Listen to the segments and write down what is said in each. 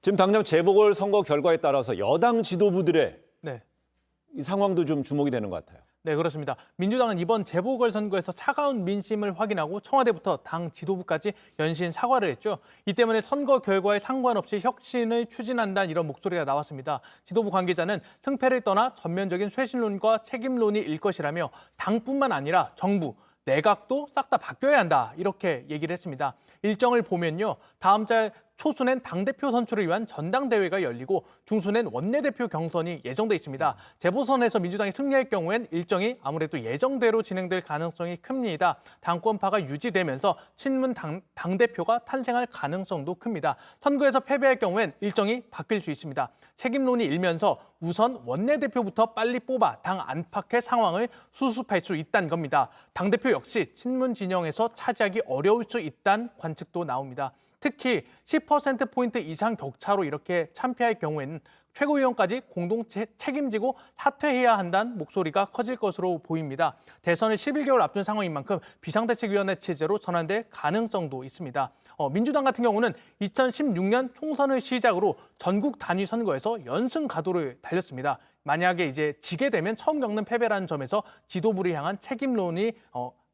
지금 당장 재보궐선거 결과에 따라서 여당 지도부들의 네. 이 상황도 좀 주목이 되는 것 같아요. 네, 그렇습니다. 민주당은 이번 재보궐선거에서 차가운 민심을 확인하고 청와대부터 당 지도부까지 연신 사과를 했죠. 이 때문에 선거 결과에 상관없이 혁신을 추진한다는 이런 목소리가 나왔습니다. 지도부 관계자는 승패를 떠나 전면적인 쇄신론과 책임론이 일 것이라며 당뿐만 아니라 정부, 내각도 싹 다 바뀌어야 한다 이렇게 얘기를 했습니다. 일정을 보면요. 다음 달 초순엔 당대표 선출을 위한 전당대회가 열리고 중순엔 원내대표 경선이 예정돼 있습니다. 재보선에서 민주당이 승리할 경우엔 일정이 아무래도 예정대로 진행될 가능성이 큽니다. 당권파가 유지되면서 친문 당대표가 탄생할 가능성도 큽니다. 선거에서 패배할 경우엔 일정이 바뀔 수 있습니다. 책임론이 일면서 우선 원내대표부터 빨리 뽑아 당 안팎의 상황을 수습할 수 있다는 겁니다. 당대표 역시 친문 진영에서 차지하기 어려울 수 있다는 관측도 나옵니다. 특히 10%포인트 이상 격차로 이렇게 참패할 경우에는 최고위원까지 공동 책임지고 사퇴해야 한다는 목소리가 커질 것으로 보입니다. 대선을 11개월 앞둔 상황인 만큼 비상대책위원회 체제로 전환될 가능성도 있습니다. 민주당 같은 경우는 2016년 총선을 시작으로 전국 단위 선거에서 연승 가도를 달렸습니다. 만약에 이제 지게 되면 처음 겪는 패배라는 점에서 지도부를 향한 책임론이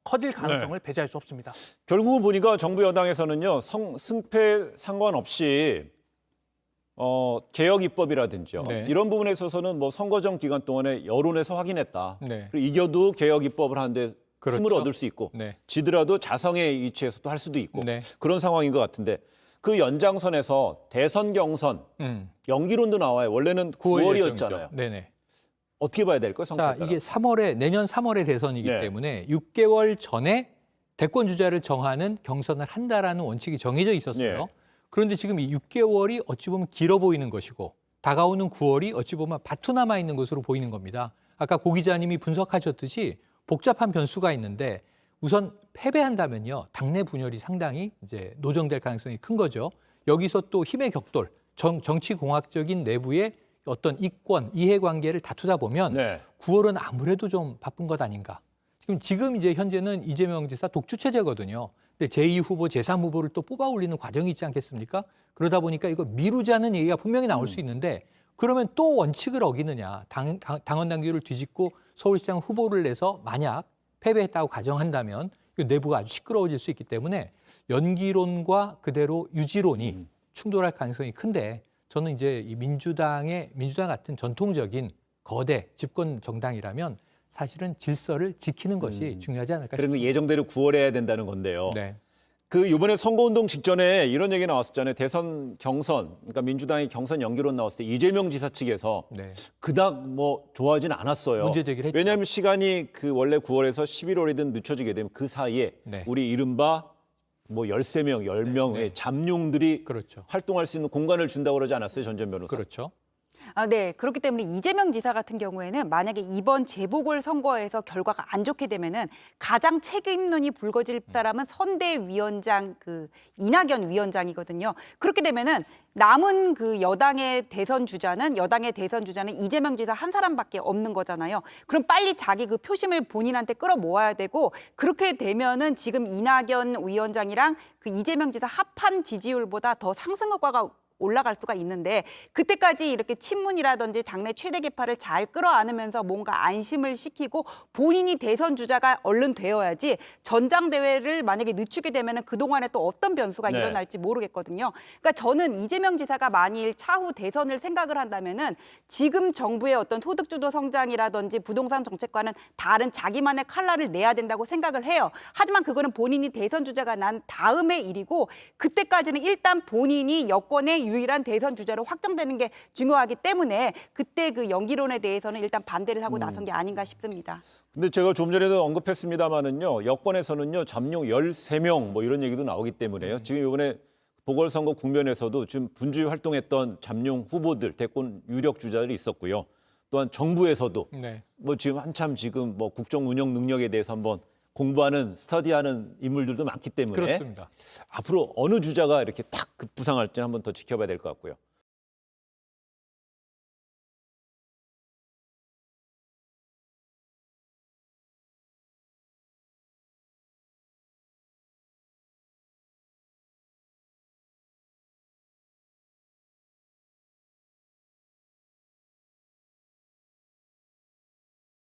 커질 가능성을 배제할 수 없습니다. 결국 보니까 정부 여당에서는요, 승패 상관없이 개혁 입법이라든지요. 네. 이런 부분에 있어서는 뭐 선거 전 기간 동안에 여론에서 확인했다. 네. 그리고 이겨도 개혁 입법을 하는데 그렇죠. 힘을 얻을 수 있고 네. 지더라도 자성의 위치에서도 할 수도 있고 네. 그런 상황인 것 같은데 그 연장선에서 대선 경선 연기론도 나와요. 원래는 9월이었잖아요. 네네. 어떻게 봐야 될까요? 자, 이게 내년 3월에 대선이기 네. 때문에 6개월 전에 대권 주자를 정하는 경선을 한다라는 원칙이 정해져 있었어요. 네. 그런데 지금 이 6개월이 어찌 보면 길어 보이는 것이고 다가오는 9월이 어찌 보면 바투 남아 있는 것으로 보이는 겁니다. 아까 고 기자님이 분석하셨듯이 복잡한 변수가 있는데 우선 패배한다면요. 당내 분열이 상당히 이제 노정될 가능성이 큰 거죠. 여기서 또 힘의 격돌, 정치공학적인 내부의 어떤 이권, 이해관계를 다투다 보면 네. 9월은 아무래도 좀 바쁜 것 아닌가. 지금 이제 현재는 이재명 지사 독주 체제거든요. 근데 제2 후보, 제3 후보를 또 뽑아 올리는 과정이 있지 않겠습니까? 그러다 보니까 이거 미루자는 얘기가 분명히 나올 수 있는데 그러면 또 원칙을 어기느냐. 당원 당규를 뒤집고 서울시장 후보를 내서 만약 패배했다고 가정한다면 내부가 아주 시끄러워질 수 있기 때문에 연기론과 그대로 유지론이 충돌할 가능성이 큰데 저는 이제 이 민주당 같은 전통적인 거대 집권 정당이라면 사실은 질서를 지키는 것이 중요하지 않을까 싶습니다. 그런 거 예정대로 9월에 해야 된다는 건데요. 네. 그 이번에 선거운동 직전에 이런 얘기 나왔었잖아요. 대선 경선, 그러니까 민주당이 경선 연기론 나왔을 때 이재명 지사 측에서 네. 그닥 뭐 좋아하진 않았어요. 문제 제기를 했죠. 왜냐하면 시간이 그 원래 9월에서 11월이든 늦춰지게 되면 그 사이에 네. 우리 이른바 뭐 13명, 10명의 네. 잠룡들이 그렇죠. 활동할 수 있는 공간을 준다고 그러지 않았어요, 전 전 변호사? 그렇죠. 네. 그렇기 때문에 이재명 지사 같은 경우에는 만약에 이번 재보궐선거에서 결과가 안 좋게 되면은 가장 책임론이 불거질 사람은 선대위원장 이낙연 위원장이거든요. 그렇게 되면은 남은 여당의 대선 주자는 이재명 지사 한 사람밖에 없는 거잖아요. 그럼 빨리 자기 표심을 본인한테 끌어모아야 되고 그렇게 되면은 지금 이낙연 위원장이랑 이재명 지사 합한 지지율보다 더 상승 효과가 올라갈 수가 있는데 그때까지 이렇게 친문이라든지 당내 최대 계파를 잘 끌어안으면서 뭔가 안심을 시키고 본인이 대선 주자가 얼른 되어야지 전당대회를 만약에 늦추게 되면 그동안에 또 어떤 변수가 네. 일어날지 모르겠거든요. 그러니까 저는 이재명 지사가 만일 차후 대선을 생각을 한다면은 지금 정부의 어떤 소득주도 성장이라든지 부동산 정책과는 다른 자기만의 칼날을 내야 된다고 생각을 해요. 하지만 그거는 본인이 대선 주자가 난 다음의 일이고 그때까지는 일단 본인이 여권의 유일한 대선 주자로 확정되는 게 중요하기 때문에 그때 연기론에 대해서는 일단 반대를 하고 나선 게 아닌가 싶습니다. 근데 제가 좀 전에도 언급했습니다마는요, 여권에서는요, 잠룡 13명 뭐 이런 얘기도 나오기 때문에요. 지금 이번에 보궐선거 국면에서도 지금 분주히 활동했던 잠룡 후보들, 대권 유력 주자들이 있었고요. 또한 정부에서도 네. 뭐 지금 한참 지금 뭐 국정 운영 능력에 대해서 한번 공부하는 스터디하는 인물들도 많기 때문에 그렇습니다. 앞으로 어느 주자가 이렇게 탁 급부상할지 한번 더 지켜봐야 될 것 같고요.